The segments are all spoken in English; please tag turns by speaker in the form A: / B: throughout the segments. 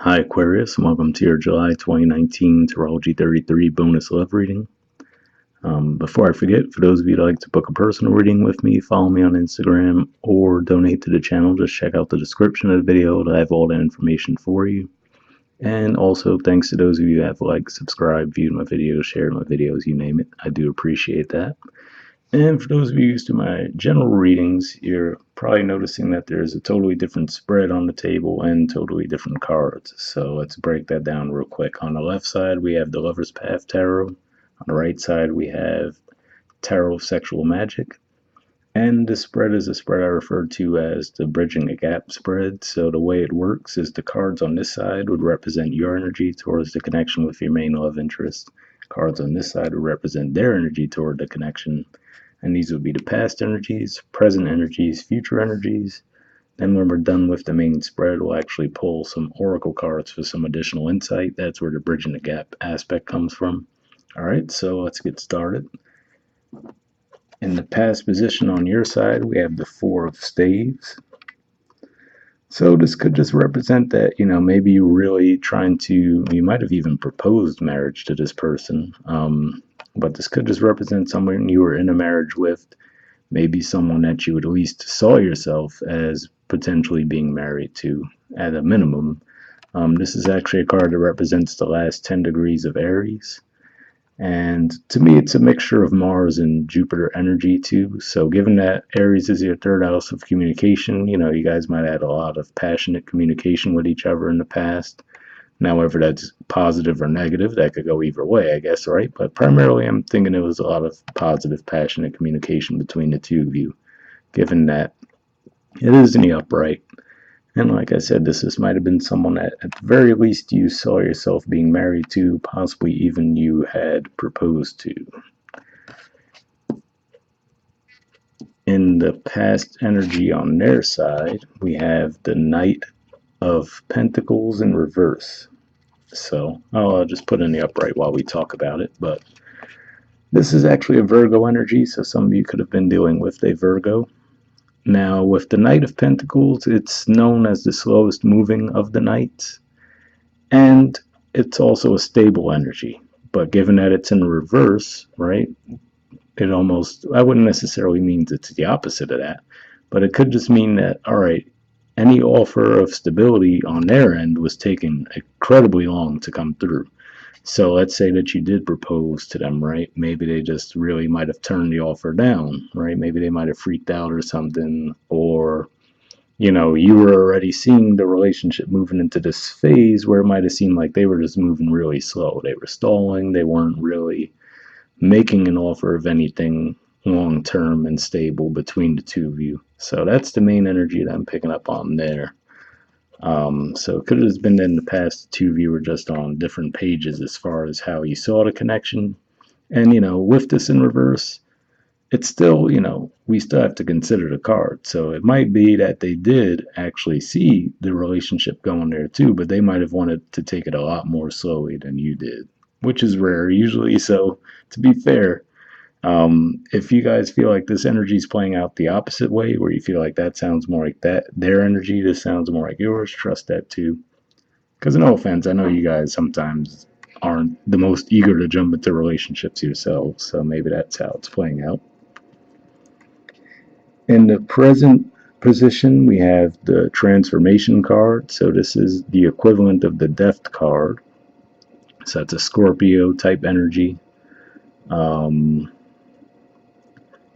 A: Hi Aquarius, and welcome to your July 2019 Astrology 33 bonus love reading. Before I forget, for those of you that like to book a personal reading with me, follow me on Instagram or donate to the channel. Just check out the description of the video to have all that information for you. And also, thanks to those of you who have liked, subscribed, viewed my videos, shared my videos, you name it. I do appreciate that. And for those of you used to my general readings, you're probably noticing that there's a totally different spread on the table and totally different cards. So let's break that down real quick. On the left side, we have the Lover's Path Tarot. On the right side, we have Tarot of Sexual Magic. And the spread is a spread I refer to as the Bridging a Gap spread. So the way it works is the cards on this side would represent your energy towards the connection with your main love interest. Cards on this side would represent their energy toward the connection. And these would be the past energies, present energies, future energies. Then when we're done with the main spread, we'll actually pull some oracle cards for some additional insight. That's where the bridging the gap aspect comes from. All right, so let's get started. In the past position on your side, we have the Four of Staves. So this could just represent that, maybe you're really trying to, you might have even proposed marriage to this person. But this could just represent someone you were in a marriage with, maybe someone that you at least saw yourself as potentially being married to at a minimum. This is actually a card that represents the last 10 degrees of Aries. And to me, it's a mixture of Mars and Jupiter energy too. So given that Aries is your third house of communication, you guys might have had a lot of passionate communication with each other in the past. Now, whether that's positive or negative, that could go either way, I guess, right? But primarily, I'm thinking it was a lot of positive, passionate communication between the two of you, given that it is in the upright. And like I said, this might have been someone that, at the very least, you saw yourself being married to, possibly even you had proposed to. In the past energy on their side, we have the Knight of Pentacles in reverse. So I'll just put in the upright while we talk about it. But this is actually a Virgo energy, so some of you could have been dealing with a Virgo. Now, with the Knight of Pentacles, it's known as the slowest moving of the knights, and it's also a stable energy. But given that it's in reverse, right, it almost, I wouldn't necessarily mean it's the opposite of that, but it could just mean that, all right, any offer of stability on their end was taking incredibly long to come through. So let's say that you did propose to them, right? Maybe they just really might have turned the offer down, right? Maybe they might have freaked out or something, or, you were already seeing the relationship moving into this phase where it might have seemed like they were just moving really slow. They were stalling, they weren't really making an offer of anything long term and stable between the two of you. So that's the main energy that I'm picking up on there. So it could have been that in the past, the two of you were just on different pages as far as how you saw the connection. And, with this in reverse, it's still, we still have to consider the card. So it might be that they did actually see the relationship going there too, but they might have wanted to take it a lot more slowly than you did, which is rare usually. So to be fair, if you guys feel like this energy is playing out the opposite way, where you feel like that sounds more like their energy, this sounds more like yours, trust that too. Because no offense, I know you guys sometimes aren't the most eager to jump into relationships yourselves, so maybe that's how it's playing out. In the present position, we have the transformation card. So this is the equivalent of the death card. So that's a Scorpio type energy.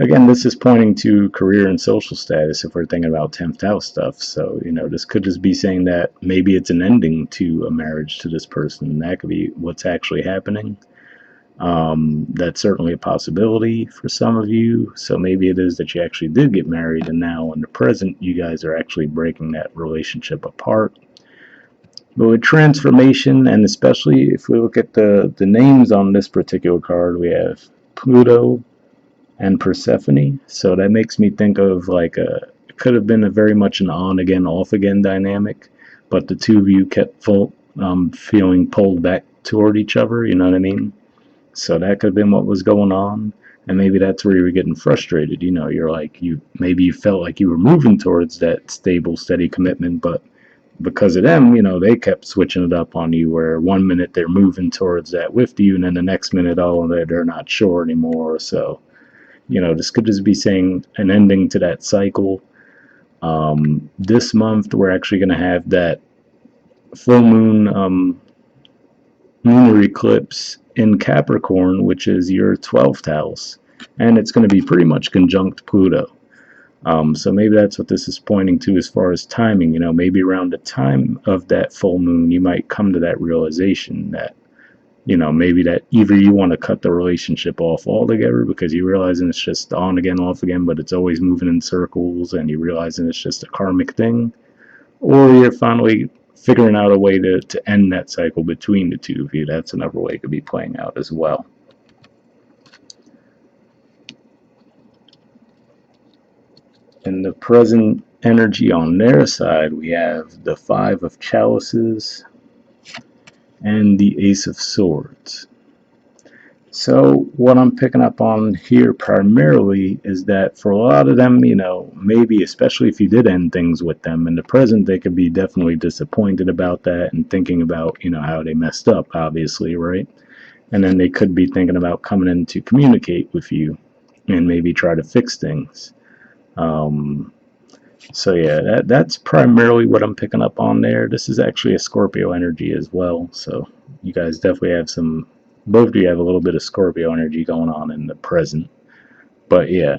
A: Again, this is pointing to career and social status if we're thinking about 10th house stuff. So, this could just be saying that maybe it's an ending to a marriage to this person. That could be what's actually happening. That's certainly a possibility for some of you. So maybe it is that you actually did get married, and now in the present, you guys are actually breaking that relationship apart. But with transformation, and especially if we look at the names on this particular card, we have Pluto and Persephone. So that makes me think of it could have been a very much an on again, off again dynamic, but the two of you kept feeling pulled back toward each other, you know what I mean? So that could have been what was going on. And maybe that's where you were getting frustrated. You're like, maybe you felt like you were moving towards that stable, steady commitment, but because of them, they kept switching it up on you, where one minute they're moving towards that with you, and then the next minute, oh, they're not sure anymore. So, this could just be saying an ending to that cycle. This month, we're actually going to have that full moon lunar eclipse in Capricorn, which is your 12th house, and it's going to be pretty much conjunct Pluto. So maybe that's what this is pointing to as far as timing. Maybe around the time of that full moon, you might come to that realization that, maybe that either you want to cut the relationship off altogether because you realizing it's just on again, off again, but it's always moving in circles, and you realizing it's just a karmic thing, or you're finally figuring out a way to end that cycle between the two of you. That's another way it could be playing out as well. In the present energy on their side, we have the Five of Chalices and the Ace of Swords. So what I'm picking up on here primarily is that for a lot of them, maybe especially if you did end things with them in the present, they could be definitely disappointed about that and thinking about, how they messed up, obviously, right? And then they could be thinking about coming in to communicate with you and maybe try to fix things. So yeah, that's primarily what I'm picking up on there. This is actually a Scorpio energy as well, so you guys definitely have both of you have a little bit of Scorpio energy going on in the present. But yeah,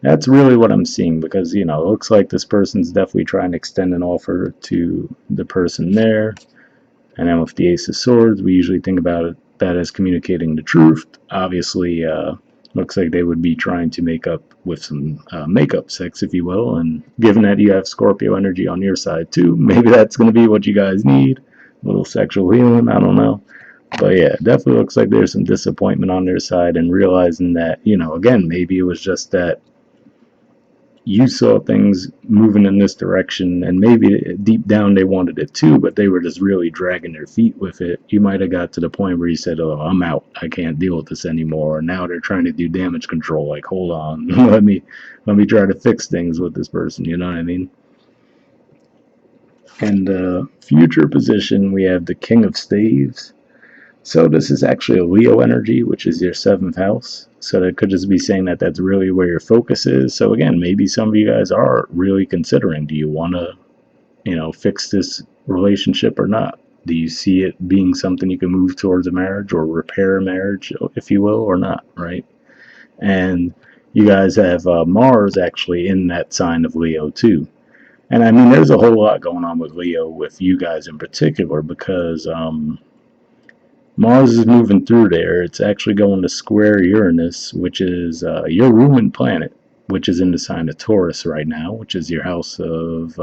A: that's really what I'm seeing, because it looks like this person's definitely trying to extend an offer to the person there. And then with the Ace of Swords, we usually think about that as communicating the truth. Obviously, looks like they would be trying to make up with some makeup sex, if you will. And given that you have Scorpio energy on your side too, maybe that's going to be what you guys need. A little sexual healing, I don't know. But yeah, definitely looks like there's some disappointment on their side, and realizing that, again, maybe it was just that you saw things moving in this direction, and maybe deep down they wanted it too, but they were just really dragging their feet with it. You might have got to the point where you said, oh, I'm out, I can't deal with this anymore. And now they're trying to do damage control, like, hold on, let me try to fix things with this person, you know what I mean? And future position, we have the King of Staves. So this is actually a Leo energy, which is your 7th house. So that could just be saying that that's really where your focus is. So again, maybe some of you guys are really considering, do you want to, fix this relationship or not? Do you see it being something you can move towards a marriage or repair a marriage, if you will, or not, right? And you guys have Mars actually in that sign of Leo too. And I mean, there's a whole lot going on with Leo, with you guys in particular, because Mars is moving through there. It's actually going to square Uranus, which is your ruling planet, which is in the sign of Taurus right now, which is your house of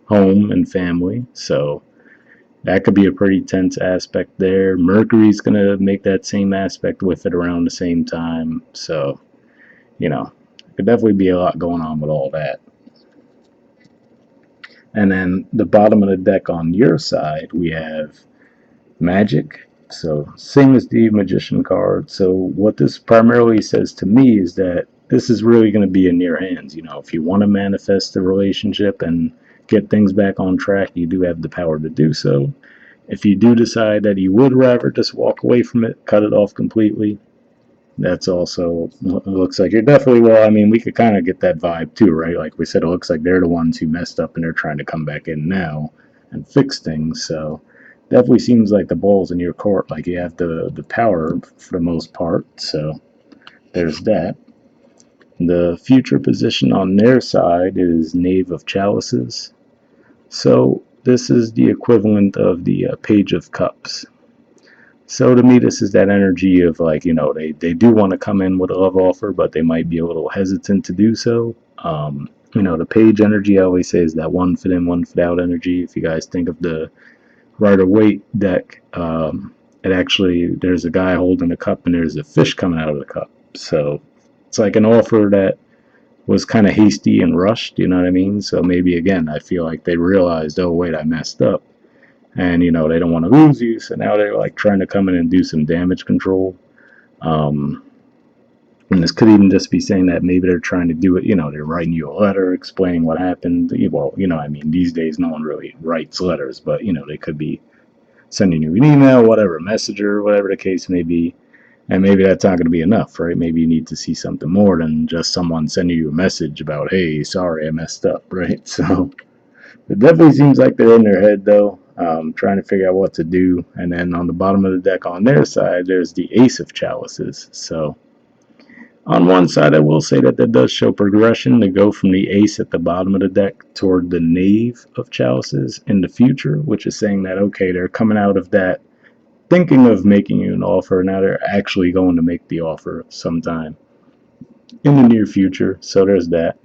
A: home and family. So that could be a pretty tense aspect there. Mercury's going to make that same aspect with it around the same time. So, could definitely be a lot going on with all that. And then the bottom of the deck on your side, we have Magic. So same as the Magician card. So what this primarily says to me is that this is really going to be in your hands. If you want to manifest a relationship and get things back on track, you do have the power to do so. If you do decide that you would rather just walk away from it, cut it off completely, that's also, it looks like you're definitely, well, I mean, we could kind of get that vibe too, right? Like we said, it looks like they're the ones who messed up and they're trying to come back in now and fix things. So definitely seems like the ball's in your court, like you have the power for the most part. So there's that. The future position on their side is Knave of Chalices. So this is the equivalent of the Page of Cups. So to me, this is that energy of like, they do want to come in with a love offer, but they might be a little hesitant to do so. The page energy, I always say, is that one foot in, one foot out energy. If you guys think of the Rider-Waite deck, it actually, there's a guy holding a cup and there's a fish coming out of the cup. So it's like an offer that was kind of hasty and rushed, you know what I mean? So maybe, again, I feel like they realized, oh, wait, I messed up. And, they don't want to lose you, so now they're like trying to come in and do some damage control. And this could even just be saying that maybe they're trying to do it, they're writing you a letter explaining what happened. Well, I mean, these days no one really writes letters, but, they could be sending you an email, whatever, messenger, whatever the case may be. And maybe that's not going to be enough, right? Maybe you need to see something more than just someone sending you a message about, hey, sorry, I messed up, right? So it definitely seems like they're in their head, though, trying to figure out what to do. And then on the bottom of the deck on their side, there's the Ace of Chalices. So on one side, I will say that does show progression to go from the ace at the bottom of the deck toward the knave of chalices in the future, which is saying that, okay, they're coming out of that thinking of making you an offer. Now they're actually going to make the offer sometime in the near future. So there's that.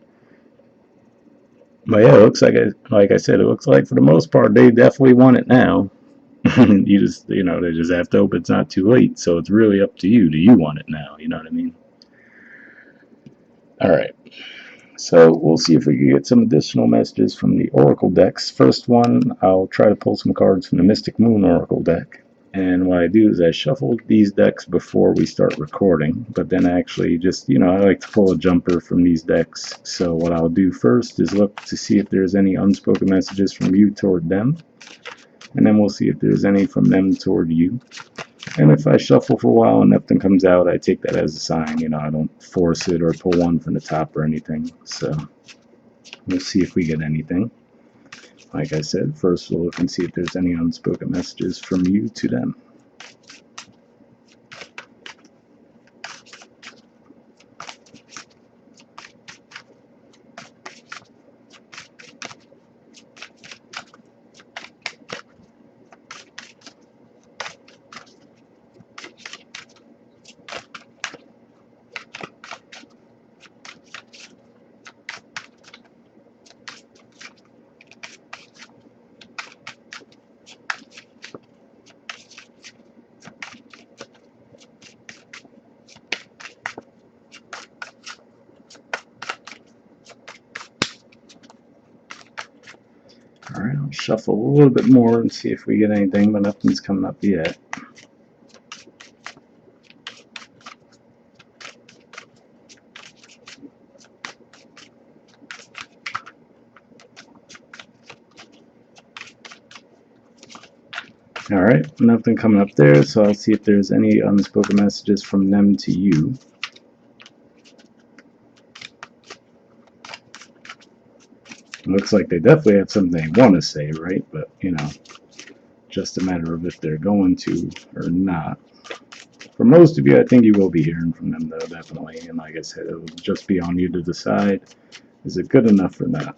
A: But yeah, it looks like I said, it looks like for the most part, they definitely want it now. You just, they just have to hope it's not too late. So it's really up to you. Do you want it now? You know what I mean? All right. So we'll see if we can get some additional messages from the Oracle decks. First one, I'll try to pull some cards from the Mystic Moon Oracle deck. And what I do is I shuffle these decks before we start recording, but then actually just, I like to pull a jumper from these decks. So what I'll do first is look to see if there's any unspoken messages from you toward them. And then we'll see if there's any from them toward you. And if I shuffle for a while and nothing comes out, I take that as a sign. I don't force it or pull one from the top or anything. So we'll see if we get anything. Like I said, first we'll look and see if there's any unspoken messages from you to them. Alright, I'll shuffle a little bit more and see if we get anything, but nothing's coming up yet. Alright, nothing coming up there, so I'll see if there's any unspoken messages from them to you. Looks like they definitely have something they want to say, right? But, just a matter of if they're going to or not. For most of you, I think you will be hearing from them, though, definitely. And like I said, it'll just be on you to decide, is it good enough or not?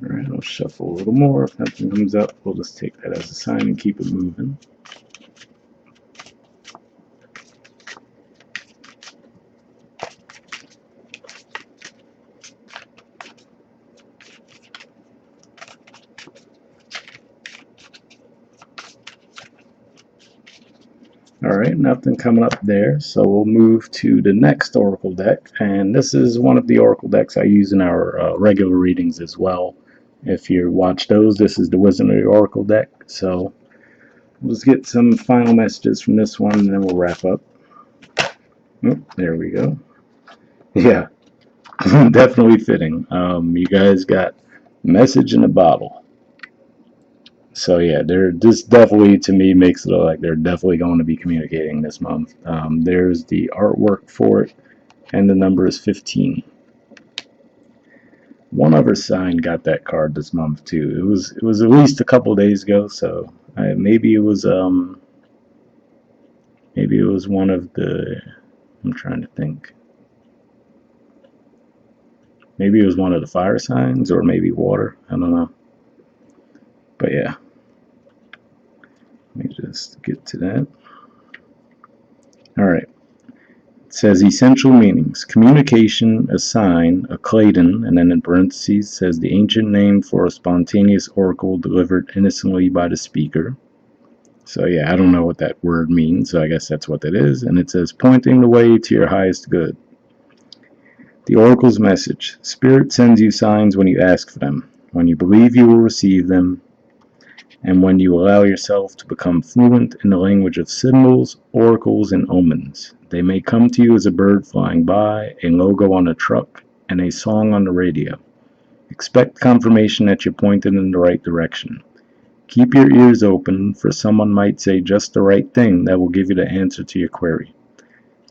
A: Alright, I'll shuffle a little more. If nothing comes up, we'll just take that as a sign and keep it moving. Alright, nothing coming up there, so we'll move to the next Oracle deck, and this is one of the Oracle decks I use in our regular readings as well. If you watch those, this is the Wisdom of the Oracle deck, so we'll just get some final messages from this one, and then we'll wrap up. There we go. Yeah, definitely fitting. You guys got message in a bottle. So yeah, this definitely to me makes it look like they're definitely going to be communicating this month. There's the artwork for it, and the number is 15. One other sign got that card this month too. It was at least a couple days ago, so maybe it was one of the. I'm trying to think. Maybe it was one of the fire signs, or maybe water. I don't know. But yeah. Let me just get to that. Alright. It says essential meanings. Communication, a sign, a claydon, and then in parentheses says the ancient name for a spontaneous oracle delivered innocently by the speaker. So yeah, I don't know what that word means, so I guess that's what that is. And it says pointing the way to your highest good. The Oracle's message. Spirit sends you signs when you ask for them, when you believe you will receive them, and when you allow yourself to become fluent in the language of symbols, oracles, and omens. They may come to you as a bird flying by, a logo on a truck, and a song on the radio. Expect confirmation that you're pointed in the right direction. Keep your ears open, for someone might say just the right thing that will give you the answer to your query.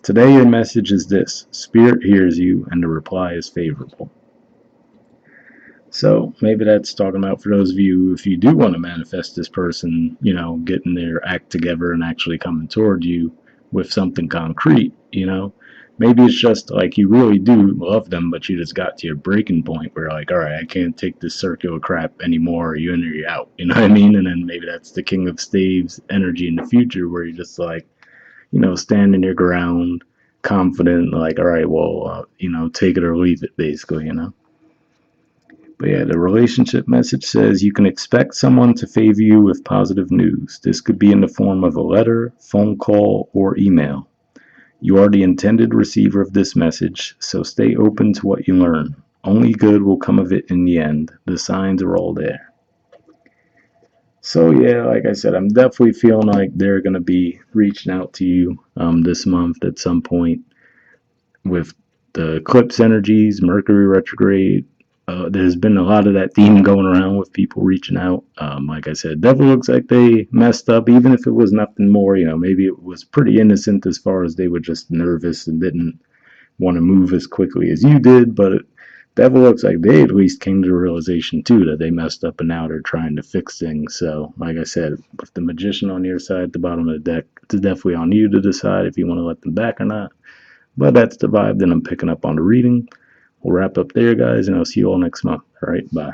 A: Today your message is this: Spirit hears you, and the reply is favorable. So maybe that's talking about for those of you, if you do want to manifest this person, getting their act together and actually coming toward you with something concrete, Maybe it's just like you really do love them, but you just got to your breaking point where like, all right, I can't take this circular crap anymore. Are you in or you out? You know what I mean? And then maybe that's the King of Staves energy in the future where you're just like, standing your ground, confident, like, all right, well, take it or leave it, basically. But yeah, the relationship message says you can expect someone to favor you with positive news. This could be in the form of a letter, phone call, or email. You are the intended receiver of this message, so stay open to what you learn. Only good will come of it in the end. The signs are all there. So yeah, like I said, I'm definitely feeling like they're gonna be reaching out to you this month at some point with the eclipse energies, Mercury retrograde. There's been a lot of that theme going around with people reaching out. Like I said, definitely looks like they messed up, even if it was nothing more. Maybe it was pretty innocent as far as they were just nervous and didn't want to move as quickly as you did. But it definitely looks like they at least came to the realization too that they messed up and now they're trying to fix things. So, like I said, with the magician on your side at the bottom of the deck, it's definitely on you to decide if you want to let them back or not. But that's the vibe that I'm picking up on the reading. We'll wrap up there, guys, and I'll see you all next month. All right, bye.